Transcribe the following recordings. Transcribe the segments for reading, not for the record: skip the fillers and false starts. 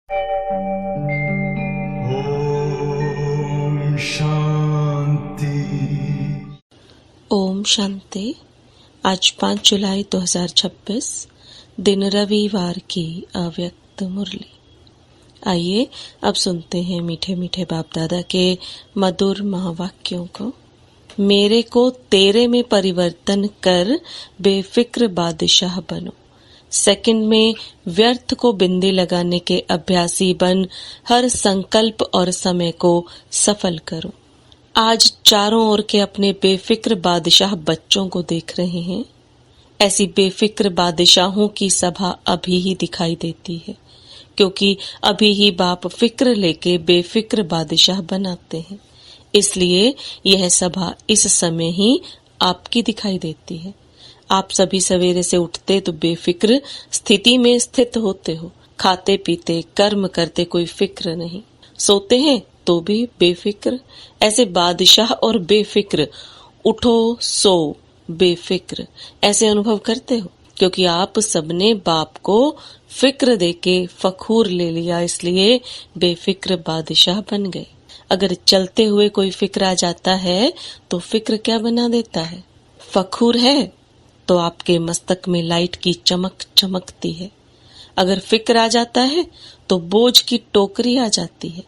ओम शांति। ओम शांति। आज 5 जुलाई 2026 दिन रविवार की अव्यक्त मुरली। आइए अब सुनते हैं मीठे मीठे बाप दादा के मधुर महावाक्यों को। मेरे को तेरे में परिवर्तन कर बेफिक्र बादशाह बनो। सेकंड में व्यर्थ को बिंदी लगाने के अभ्यासी बन हर संकल्प और समय को सफल करो। आज चारों ओर के अपने बेफिक्र बादशाह बच्चों को देख रहे हैं। ऐसी बेफिक्र बादशाहों की सभा अभी ही दिखाई देती है, क्योंकि अभी ही बाप फिक्र लेके बेफिक्र बादशाह बनाते हैं। इसलिए यह सभा इस समय ही आपकी दिखाई देती है। आप सभी सवेरे से उठते तो बेफिक्र स्थिति में स्थित होते हो। खाते पीते कर्म करते कोई फिक्र नहीं, सोते हैं तो भी बेफिक्र। ऐसे बादशाह और बेफिक्र, उठो सो बेफिक्र, ऐसे अनुभव करते हो, क्योंकि आप सबने बाप को फिक्र देके फखूर ले लिया, इसलिए बेफिक्र बादशाह बन गए। अगर चलते हुए कोई फिक्र आ जाता है तो फिक्र क्या बना देता है? फखूर है तो आपके मस्तक में लाइट की चमक चमकती है। अगर फिक्र आ जाता है तो बोझ की टोकरी आ जाती है।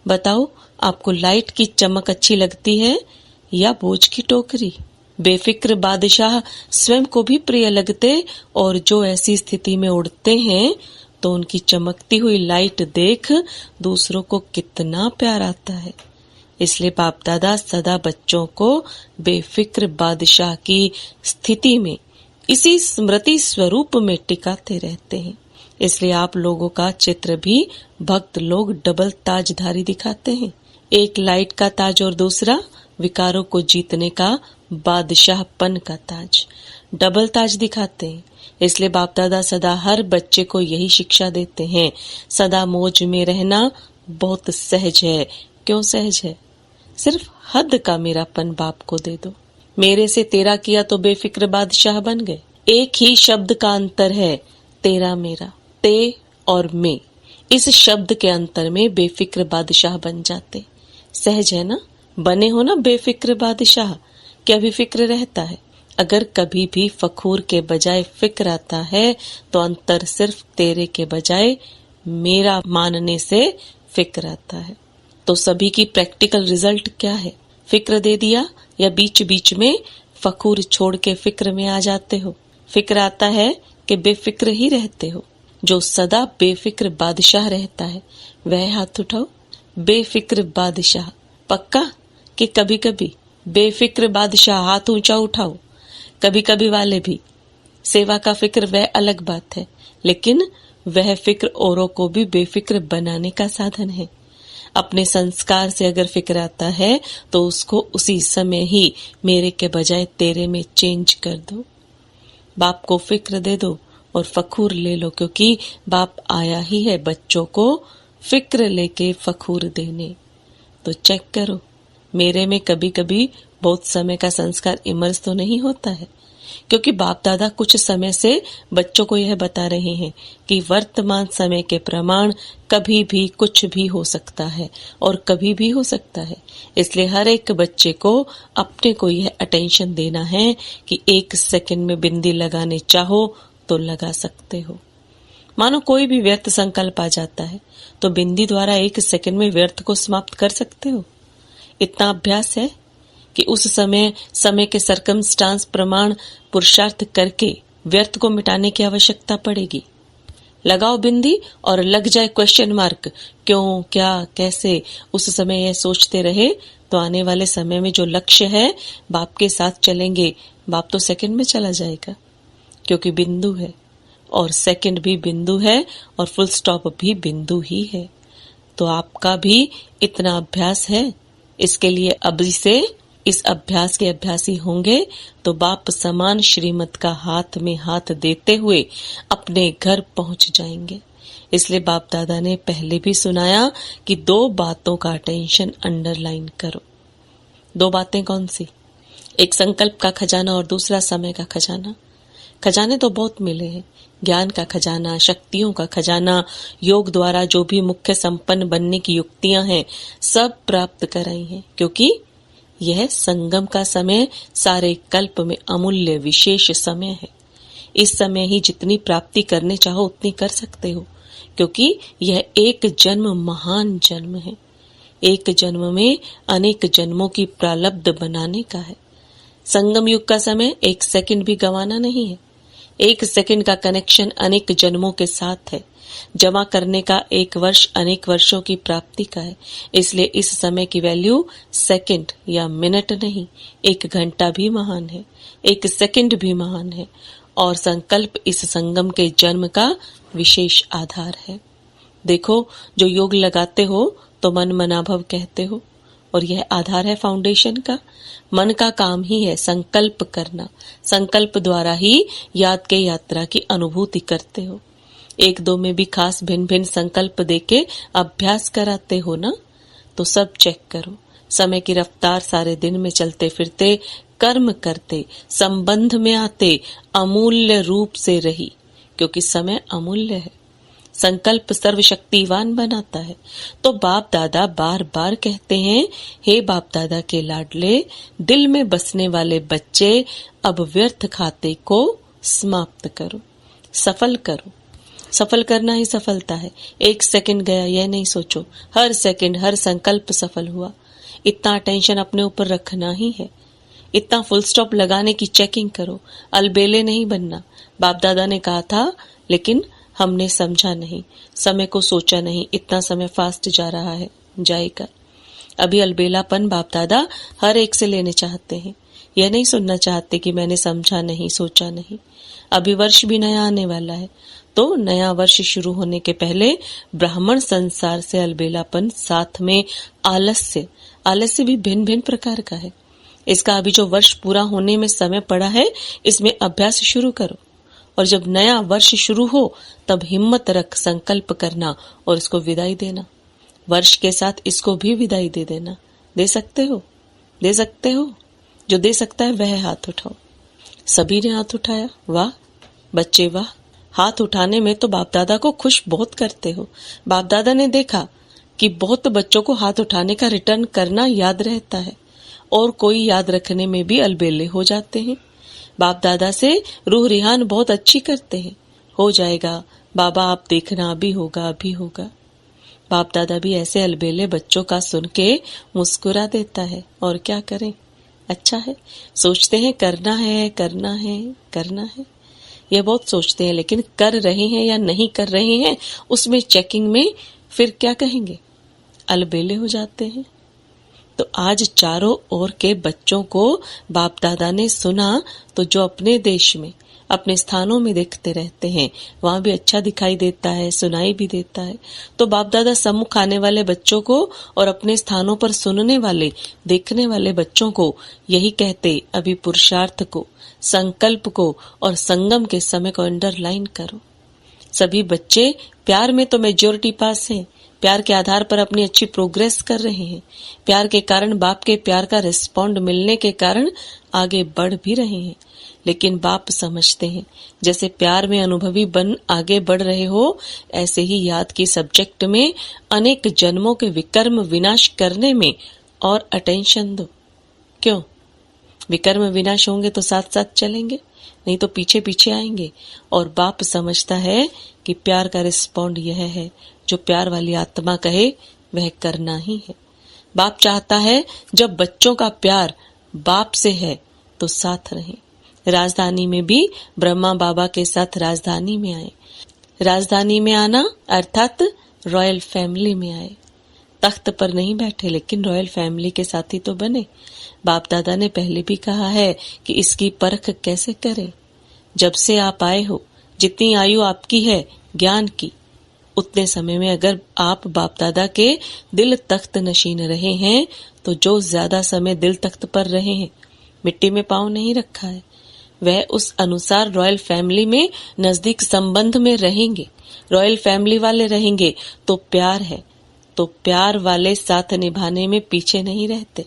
बताओ, आपको लाइट की चमक अच्छी लगती है या बोझ की टोकरी? बेफिक्र बादशाह स्वयं को भी प्रिय लगते, और जो ऐसी स्थिति में उड़ते हैं तो उनकी चमकती हुई लाइट देख दूसरों को कितना प्यार आता है। इसलिए बाप दादा सदा बच्चों को बेफिक्र बादशाह की स्थिति में, इसी स्मृति स्वरूप में टिकाते रहते हैं। इसलिए आप लोगों का चित्र भी भक्त लोग डबल ताजधारी दिखाते हैं। एक लाइट का ताज और दूसरा विकारों को जीतने का बादशाहपन का ताज। डबल ताज दिखाते हैं। इसलिए बाप दादा सदा हर बच्चे को यही शिक्षा देते हैं, सदा मौज में रहना बहुत सहज है। क्यों सहज है? सिर्फ हद का मेरापन बाप को दे दो। मेरे से तेरा किया तो बेफिक्र बादशाह बन गए। एक ही शब्द का अंतर है, तेरा मेरा, ते और मैं। इस शब्द के अंतर में बेफिक्र बादशाह बन जाते। सहज है ना? बने हो ना बेफिक्र बादशाह। क्या भी फिक्र रहता है? अगर कभी भी फखूर के बजाय फिक्र आता है तो अंतर सिर्फ तेरे के बजाय मेरा मानने से फिक्र आता है। तो सभी की प्रैक्टिकल रिजल्ट क्या है? फिक्र दे दिया या बीच बीच में फखूर छोड़ के फिक्र में आ जाते हो? फिक्र आता है कि बेफिक्र ही रहते हो? जो सदा बेफिक्र बादशाह रहता है वह हाथ उठाओ। बेफिक्र बादशाह पक्का कि कभी कभी बेफिक्र बादशाह? हाथ ऊंचा उठाओ। कभी कभी वाले भी। सेवा का फिक्र वह अलग बात है, लेकिन वह फिक्र औरों को भी बेफिक्र बनाने का साधन है। अपने संस्कार से अगर फिक्र आता है तो उसको उसी समय ही मेरे के बजाय तेरे में चेंज कर दो। बाप को फिक्र दे दो और फखूर ले लो, क्योंकि बाप आया ही है बच्चों को फिक्र लेके फखूर देने। तो चेक करो, मेरे में कभी कभी बहुत समय का संस्कार इमर्ज तो नहीं होता है, क्योंकि बाप दादा कुछ समय से बच्चों को यह बता रहे हैं कि वर्तमान समय के प्रमाण कभी भी कुछ भी हो सकता है और कभी भी हो सकता है। इसलिए हर एक बच्चे को अपने को यह अटेंशन देना है कि 1 सेकंड में बिंदी लगाने चाहो तो लगा सकते हो। मानो कोई भी व्यर्थ संकल्प आ जाता है तो बिंदी द्वारा 1 सेकंड में व्यर्थ को समाप्त कर सकते हो। इतना अभ्यास है कि उस समय के सर्कमस्टांस प्रमाण पुरुषार्थ करके व्यर्थ को मिटाने की आवश्यकता पड़ेगी। लगाओ बिंदी और लग जाए क्वेश्चन मार्क, क्यों, क्या, कैसे। उस समय यह सोचते रहे तो आने वाले समय में जो लक्ष्य है बाप के साथ चलेंगे, बाप तो सेकंड में चला जाएगा, क्योंकि बिंदु है और सेकंड भी बिंदु है और फुल स्टॉप भी बिंदु ही है। तो आपका भी इतना अभ्यास है। इसके लिए अभी से इस अभ्यास के अभ्यासी होंगे तो बाप समान श्रीमत का हाथ में हाथ देते हुए अपने घर पहुंच जाएंगे। इसलिए बाप दादा ने पहले भी सुनाया कि 2 बातों का अटेंशन अंडरलाइन करो। 2 बातें कौन सी? एक संकल्प का खजाना और दूसरा समय का खजाना। खजाने तो बहुत मिले हैं, ज्ञान का खजाना, शक्तियों का खजाना, योग द्वारा जो भी मुख्य संपन्न बनने की युक्तियां हैं, सब प्राप्त कराई हैं, क्योंकि यह संगम का समय सारे कल्प में अमूल्य विशेष समय है। इस समय ही जितनी प्राप्ति करने चाहो उतनी कर सकते हो, क्योंकि यह एक जन्म महान जन्म है। एक जन्म में अनेक जन्मों की प्रारब्ध बनाने का है। संगम युग का समय एक सेकंड भी गंवाना नहीं है। एक सेकंड का कनेक्शन अनेक जन्मों के साथ है। जमा करने का एक वर्ष अनेक वर्षों की प्राप्ति का है। इसलिए इस समय की वैल्यू सेकंड या मिनट नहीं, एक घंटा भी महान है, एक सेकंड भी महान है। और संकल्प इस संगम के जन्म का विशेष आधार है। देखो, जो योग लगाते हो तो मन मनाभव कहते हो, और यह आधार है फाउंडेशन का। मन का काम ही है संकल्प करना। संकल्प द्वारा ही याद के यात्रा की अनुभूति करते हो। एक दो में भी खास भिन्न भिन्न संकल्प देके अभ्यास कराते हो ना, तो सब चेक करो। समय की रफ्तार सारे दिन में चलते फिरते, कर्म करते, संबंध में आते अमूल्य रूप से रही, क्योंकि समय अमूल्य है। संकल्प सर्वशक्तिवान बनाता है। तो बाप दादा बार बार कहते हैं, हे बाप दादा के लाडले, दिल में बसने वाले बच्चे, अब व्यर्थ खाते को समाप्त करो, सफल करो। सफल करना ही सफलता है। एक सेकंड गया यह नहीं सोचो, हर सेकंड हर संकल्प सफल हुआ। इतना टेंशन अपने ऊपर रखना ही है। इतना फुल स्टॉप लगाने की चेकिंग करो। अलबेले नहीं बनना। बाप दादा ने कहा था, लेकिन हमने समझा नहीं, समय को सोचा नहीं। इतना समय फास्ट जा रहा है, जाएगा। अभी अलबेलापन बाप दादा हर एक से लेने चाहते हैं। यह नहीं सुनना चाहते कि मैंने समझा नहीं, सोचा नहीं। अभी वर्ष भी नया आने वाला है, तो नया वर्ष शुरू होने के पहले ब्राह्मण संसार से अलबेलापन, साथ में आलस्य। आलस्य भी भिन्न भिन्न प्रकार का है। इसका अभी जो वर्ष पूरा होने में समय पड़ा है, इसमें अभ्यास शुरू करो। और जब नया वर्ष शुरू हो तब हिम्मत रख संकल्प करना और इसको विदाई देना। वर्ष के साथ इसको भी विदाई दे देना। दे सकते हो? दे सकते हो? जो दे सकता है वह हाथ उठाओ। सभी ने हाथ उठाया। वाह बच्चे वाह। हाथ उठाने में तो बाप दादा को खुश बहुत करते हो। बाप दादा ने देखा कि बहुत बच्चों को हाथ उठाने का रिटर्न करना याद रहता है, और कोई याद रखने में भी अलबेले हो जाते हैं। बाप दादा से रूह रिहान बहुत अच्छी करते हैं। हो जाएगा बाबा, आप देखना, अभी होगा, अभी होगा। बाप दादा भी ऐसे अलबेले बच्चों का सुन के मुस्कुरा देता है। और क्या करें, अच्छा है। सोचते हैं करना है, करना है, करना है, ये बहुत सोचते हैं, लेकिन कर रहे हैं या नहीं कर रहे हैं उसमें चेकिंग में फिर क्या कहेंगे, अलबेले हो जाते हैं। तो आज चारों ओर के बच्चों को बाप दादा ने सुना, तो जो अपने देश में, अपने स्थानों में देखते रहते हैं, वहां भी अच्छा दिखाई देता है, सुनाई भी देता है। तो बाप दादा सम्मुख आने वाले बच्चों को और अपने स्थानों पर सुनने वाले, देखने वाले बच्चों को यही कहते, अभी पुरुषार्थ को, संकल्प को और संगम के समय को अंडरलाइन करो। सभी बच्चे प्यार में तो मेजोरिटी पास हैं, प्यार के आधार पर अपनी अच्छी प्रोग्रेस कर रहे हैं। प्यार के कारण, बाप के प्यार का रिस्पॉन्ड मिलने के कारण आगे बढ़ भी रहे हैं। लेकिन बाप समझते हैं, जैसे प्यार में अनुभवी बन आगे बढ़ रहे हो, ऐसे ही याद की सब्जेक्ट में अनेक जन्मों के विकर्म विनाश करने में और अटेंशन दो। क्यों? विकर्म विनाश होंगे तो साथ साथ चलेंगे, नहीं तो पीछे पीछे आएंगे। और बाप समझता है कि प्यार का रिस्पॉन्ड यह है, जो प्यार वाली आत्मा कहे वह करना ही है। बाप चाहता है जब बच्चों का प्यार बाप से है तो साथ रहें। राजधानी में भी ब्रह्मा बाबा के साथ राजधानी में आए। राजधानी में आना अर्थात रॉयल फैमिली में आए। तख्त पर नहीं बैठे, लेकिन रॉयल फैमिली के साथी तो बने। बाप दादा ने पहले भी कहा है कि इसकी परख कैसे करें। जब से आप आए हो, जितनी आयु आपकी है ज्ञान की, उतने समय में अगर आप बाप दादा के दिल तख्त नशीन रहे हैं, तो जो ज्यादा समय दिल तख्त पर रहे हैं, मिट्टी में पांव नहीं रखा है, वह उस अनुसार रॉयल फैमिली में नजदीक संबंध में रहेंगे। रॉयल फैमिली वाले रहेंगे तो प्यार है, तो प्यार वाले साथ निभाने में पीछे नहीं रहते।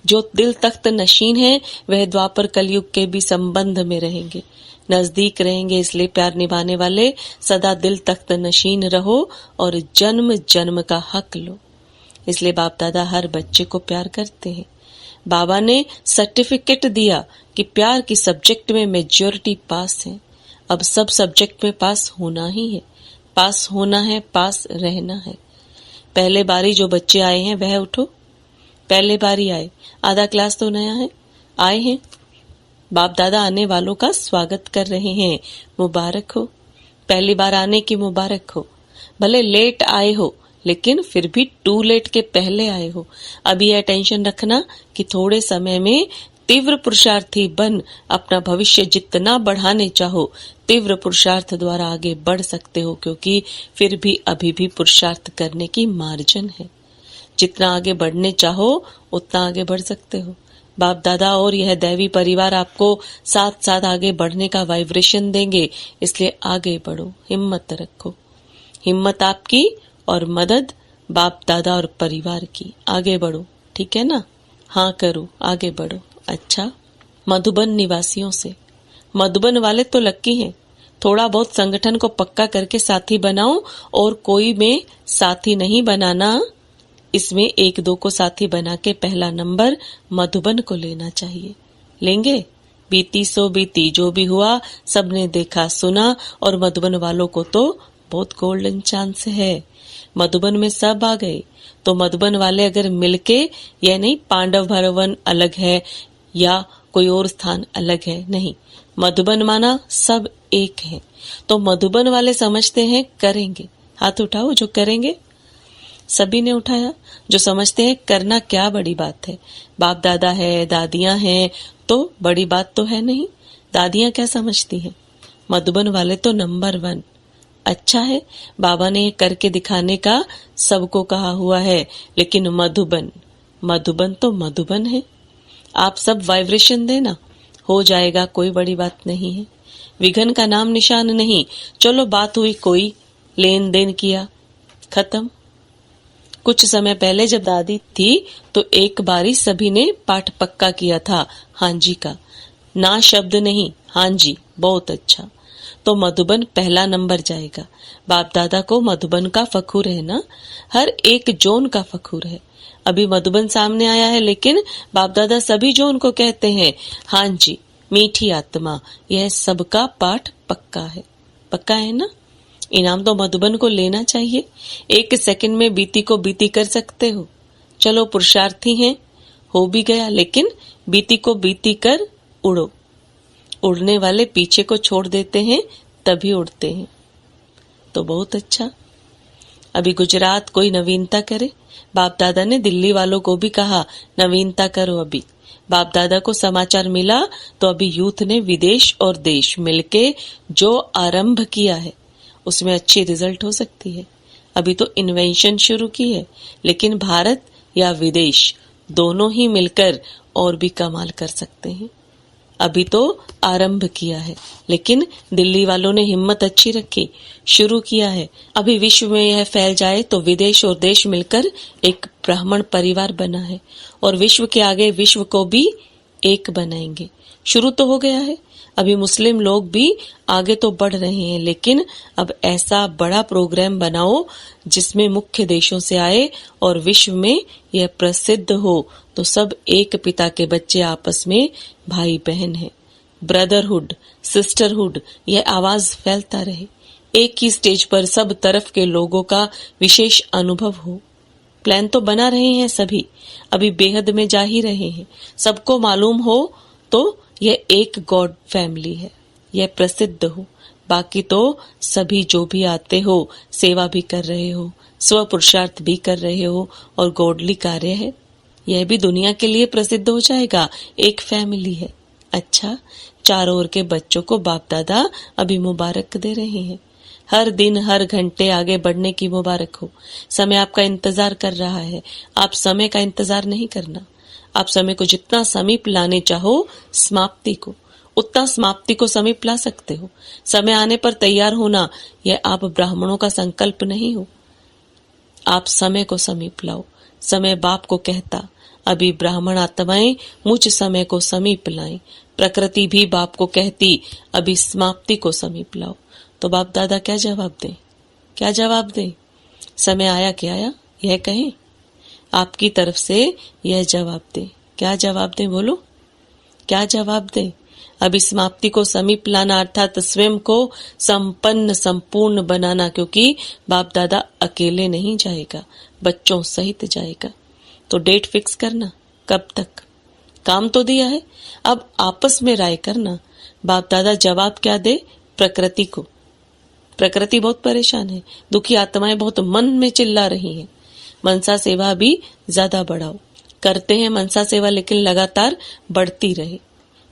जो दिल तख्त नशीन है वह द्वापर कलयुग के भी संबंध में रहेंगे, नजदीक रहेंगे। इसलिए प्यार निभाने वाले सदा दिल तख्त नशीन रहो और जन्म जन्म का हक लो। इसलिए बाप दादा हर बच्चे को प्यार करते हैं। बाबा ने सर्टिफिकेट दिया कि प्यार की सब्जेक्ट में मेजॉरिटी पास है। अब सब सब्जेक्ट में पास होना ही है, पास होना है, पास रहना है। पहले बारी जो बच्चे आए हैं वह उठो। पहले बारी आए, आधा क्लास तो नया है, आए हैं। बाप दादा आने वालों का स्वागत कर रहे हैं, मुबारक हो। पहली बार आने की मुबारक हो। भले लेट आए हो लेकिन फिर भी टू लेट के पहले आए हो। अभी यह टेंशन रखना कि थोड़े समय में तीव्र पुरुषार्थी बन अपना भविष्य जितना बढ़ाने चाहो तीव्र पुरुषार्थ द्वारा आगे बढ़ सकते हो, क्योंकि फिर भी अभी भी पुरुषार्थ करने की मार्जिन है। जितना आगे बढ़ने चाहो उतना आगे बढ़ सकते हो। बाप दादा और यह दैवी परिवार आपको साथ साथ आगे बढ़ने का वाइब्रेशन देंगे, इसलिए आगे बढ़ो, हिम्मत रखो। हिम्मत आपकी और मदद बाप दादा और परिवार की। आगे बढ़ो, ठीक है ना? हाँ करो, आगे बढ़ो। अच्छा, मधुबन निवासियों से, मधुबन वाले तो लक्की हैं। थोड़ा बहुत संगठन को पक्का करके साथी बनाओ, और कोई में साथी नहीं बनाना, इसमें एक दो को साथी बना के पहला नंबर मधुबन को लेना चाहिए। लेंगे? बीती सो बीती, जो भी हुआ सबने देखा सुना, और मधुबन वालों को तो बहुत गोल्डन चांस है। मधुबन में सब आ गए, तो मधुबन वाले अगर मिलके, यह नहीं पांडव भवन अलग है या कोई और स्थान अलग है, नहीं, मधुबन माना सब एक है। तो मधुबन वाले समझते हैं करेंगे, हाथ उठाओ जो करेंगे। सभी ने उठाया, जो समझते हैं करना क्या बड़ी बात है। बाप दादा है, दादियां हैं, तो बड़ी बात तो है नहीं। दादियां क्या समझती हैं? मधुबन वाले तो नंबर 1। अच्छा है, बाबा ने ये करके दिखाने का सबको कहा हुआ है, लेकिन मधुबन, मधुबन तो मधुबन है। आप सब वाइब्रेशन देना, हो जाएगा, कोई बड़ी बात नहीं है। विघन का नाम निशान नहीं। चलो बात हुई, कोई लेन देन किया, खत्म। कुछ समय पहले जब दादी थी तो एक बारी सभी ने पाठ पक्का किया था, हाँ जी का, ना शब्द नहीं, हाँ जी, बहुत अच्छा। तो मधुबन पहला नंबर जाएगा। बाप दादा को मधुबन का फखुर है ना, हर एक जोन का फखुर है। अभी मधुबन सामने आया है, लेकिन बाप दादा सभी जोन को कहते हैं, हाँ जी, मीठी आत्मा, यह सबका पाठ पक्का है। पक्का है ना? इनाम तो मधुबन को लेना चाहिए। 1 सेकंड में बीती को बीती कर सकते हो। चलो पुरुषार्थी हैं, हो भी गया, लेकिन बीती को बीती कर उड़ो। उड़ने वाले पीछे को छोड़ देते हैं, तभी उड़ते हैं। तो बहुत अच्छा। अभी गुजरात कोई नवीनता करे। बाप दादा ने दिल्ली वालों को भी कहा नवीनता करो। अभी बाप दादा को समाचार मिला तो अभी यूथ ने विदेश और देश मिलके जो आरंभ किया है उसमें अच्छी रिजल्ट हो सकती है। अभी तो इन्वेंशन शुरू की है, लेकिन भारत या विदेश दोनों ही मिलकर और भी कमाल कर सकते हैं। अभी तो आरंभ किया है, लेकिन दिल्ली वालों ने हिम्मत अच्छी रखी, शुरू किया है। अभी विश्व में यह फैल जाए तो विदेश और देश मिलकर एक ब्राह्मण परिवार बना है, और विश्व के आगे विश्व को भी एक बनाएंगे। शुरू तो हो गया है। अभी मुस्लिम लोग भी आगे तो बढ़ रहे हैं, लेकिन अब ऐसा बड़ा प्रोग्राम बनाओ जिसमें मुख्य देशों से आए और विश्व में यह प्रसिद्ध हो, तो सब एक पिता के बच्चे आपस में भाई बहन हैं। ब्रदरहुड, सिस्टरहुड, यह आवाज फैलता रहे। एक ही स्टेज पर सब तरफ के लोगों का विशेष अनुभव हो। प्लान तो बना रहे हैं सभी, अभी बेहद में जा ही रहे हैं। सबको मालूम हो तो यह एक गॉड फैमिली है, यह प्रसिद्ध हो। बाकी तो सभी जो भी आते हो सेवा भी कर रहे हो, स्व पुरुषार्थ भी कर रहे हो, और गॉडली कार्य है, यह भी दुनिया के लिए प्रसिद्ध हो जाएगा। एक फैमिली है। अच्छा, चारों ओर के बच्चों को बाप दादा अभी मुबारक दे रहे हैं। हर दिन हर घंटे आगे बढ़ने की मुबारक हो। समय आपका इंतजार कर रहा है। आप समय का इंतजार नहीं करना। आप समय को जितना समीप लाने चाहो समाप्ति को, उतना समाप्ति को समीप ला सकते हो। समय आने पर तैयार होना, यह आप ब्राह्मणों का संकल्प नहीं हो। आप समय को समीप लाओ। समय बाप को कहता, अभी ब्राह्मण आत्माएं मुझ समय को समीप लाएं। प्रकृति भी बाप को कहती, अभी समाप्ति को समीप लाओ। तो बाप दादा क्या जवाब दें? क्या जवाब दें? समय आया कि आया, यह कहें। आपकी तरफ से यह जवाब दें। क्या जवाब दें? बोलो, क्या जवाब दें? अभी समाप्ति को समीप लाना अर्थात स्वयं को संपन्न संपूर्ण बनाना, क्योंकि बाप दादा अकेले नहीं जाएगा, बच्चों सहित जाएगा। तो डेट फिक्स करना, कब तक? काम तो दिया है, अब आपस में राय करना। बाप दादा जवाब क्या दे? प्रकृति को। प्रकृति बहुत परेशान है, दुखी आत्माएं बहुत मन में चिल्ला रही हैं। मनसा सेवा भी ज्यादा बढ़ाओ। करते हैं मनसा सेवा, लेकिन लगातार बढ़ती रहे,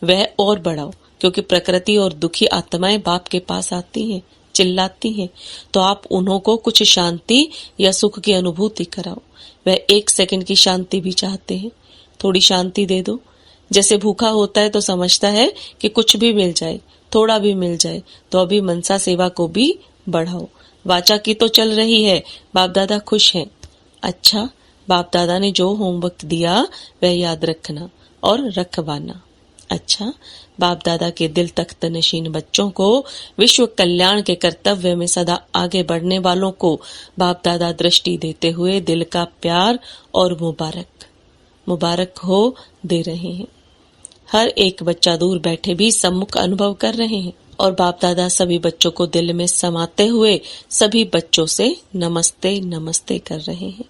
वह और बढ़ाओ, क्योंकि प्रकृति और दुखी आत्माएं बाप के पास आती हैं, चिल्लाती हैं, तो आप उन्हों को कुछ शांति या सुख की अनुभूति कराओ। वह 1 सेकंड की शांति भी चाहते हैं, थोड़ी शांति दे दो। जैसे भूखा होता है तो समझता है कि कुछ भी मिल जाए, थोड़ा भी मिल जाए, तो अभी मनसा सेवा को भी बढ़ाओ। वाचा की तो चल रही है, बाप दादा खुश हैं। अच्छा, बाप दादा ने जो होमवर्क दिया वह याद रखना और रखवाना। अच्छा, बाप दादा के दिल तख्त नशीन बच्चों को विश्व कल्याण के कर्तव्य में सदा आगे बढ़ने वालों को बाप दादा दृष्टि देते हुए दिल का प्यार और मुबारक हो दे रहे हैं। हर एक बच्चा दूर बैठे भी सम्मुख अनुभव कर रहे हैं और बाप दादा सभी बच्चों को दिल में समाते हुए सभी बच्चों से नमस्ते नमस्ते कर रहे हैं।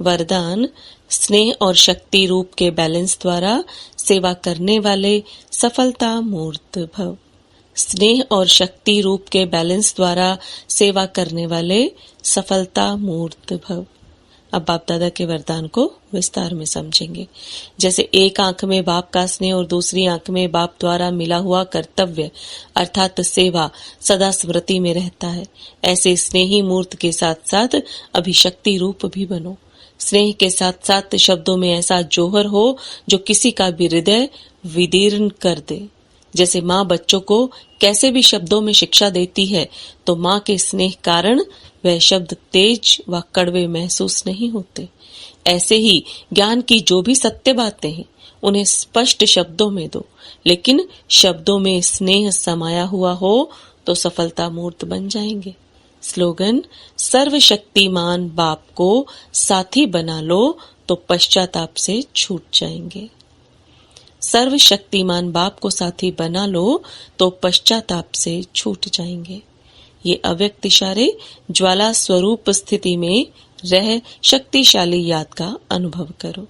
वरदान, स्नेह और शक्ति रूप के बैलेंस द्वारा सेवा करने वाले सफलता मूर्त भव। स्नेह और शक्ति रूप के बैलेंस द्वारा सेवा करने वाले सफलता मूर्त भव। अब बाप दादा के वरदान को विस्तार में समझेंगे। जैसे एक आंख में बाप का स्नेह और दूसरी आंख में बाप द्वारा मिला हुआ कर्तव्य अर्थात सेवा सदा स्मृति में रहता है, ऐसे स्नेही मूर्त के साथ साथ अभिशक्ति रूप भी बनो। स्नेह के साथ साथ शब्दों में ऐसा जौहर हो जो किसी का भी हृदय विदीर्ण कर दे। जैसे माँ बच्चों को कैसे भी शब्दों में शिक्षा देती है, तो माँ के स्नेह कारण वह शब्द तेज व कड़वे महसूस नहीं होते। ऐसे ही ज्ञान की जो भी सत्य बातें हैं उन्हें स्पष्ट शब्दों में दो, लेकिन शब्दों में स्नेह समाया हुआ हो तो सफलता मूर्त बन जाएंगे। स्लोगन, सर्वशक्तिमान बाप को साथी बना लो तो पश्चाताप से छूट जाएंगे। सर्वशक्तिमान बाप को साथी बना लो तो पश्चाताप से छूट जाएंगे। ये अव्यक्त इशारे ज्वाला स्वरूप स्थिति में रह शक्तिशाली याद का अनुभव करो।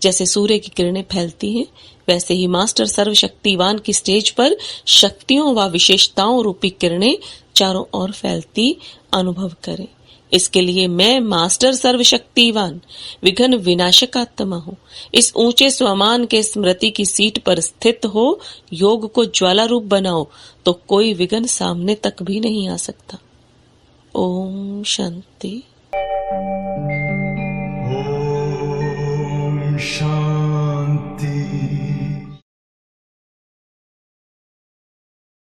जैसे सूर्य की किरणें फैलती हैं, वैसे ही मास्टर सर्वशक्तिवान की स्टेज पर शक्तियों व विशेषताओं रूपी किरणें चारों ओर फैलती अनुभव करें। इसके लिए मैं मास्टर सर्वशक्तिवान विघ्न विनाशक आत्मा हूँ। इस ऊंचे स्वमान के स्मृति की सीट पर स्थित हो योग को ज्वाला रूप बनाओ तो कोई विघ्न सामने तक भी नहीं आ सकता। ओम शांति। ओम शांति।